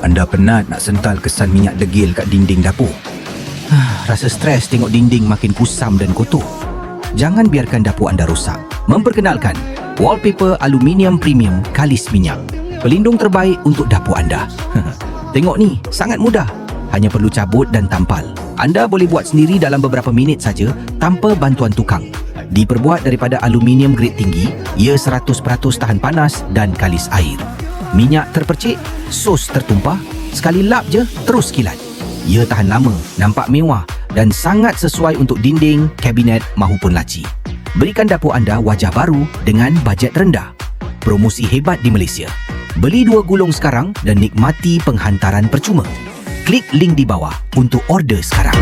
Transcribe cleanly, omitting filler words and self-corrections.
Anda penat nak sental kesan minyak degil kat dinding dapur? Rasa stres tengok dinding makin kusam dan kotor. Jangan biarkan dapur anda rosak. Memperkenalkan wallpaper aluminium premium kalis minyak. Pelindung terbaik untuk dapur anda. Tengok ni, sangat mudah. Hanya perlu cabut dan tampal. Anda boleh buat sendiri dalam beberapa minit saja tanpa bantuan tukang. Diperbuat daripada aluminium grade tinggi, ia 100% tahan panas dan kalis air. Minyak terpercik, sos tertumpah, sekali lap je terus kilat. Ia tahan lama, nampak mewah dan sangat sesuai untuk dinding, kabinet mahupun laci. Berikan dapur anda wajah baru dengan bajet rendah. Promosi hebat di Malaysia. Beli 2 gulung sekarang dan nikmati penghantaran percuma. Klik link di bawah untuk order sekarang.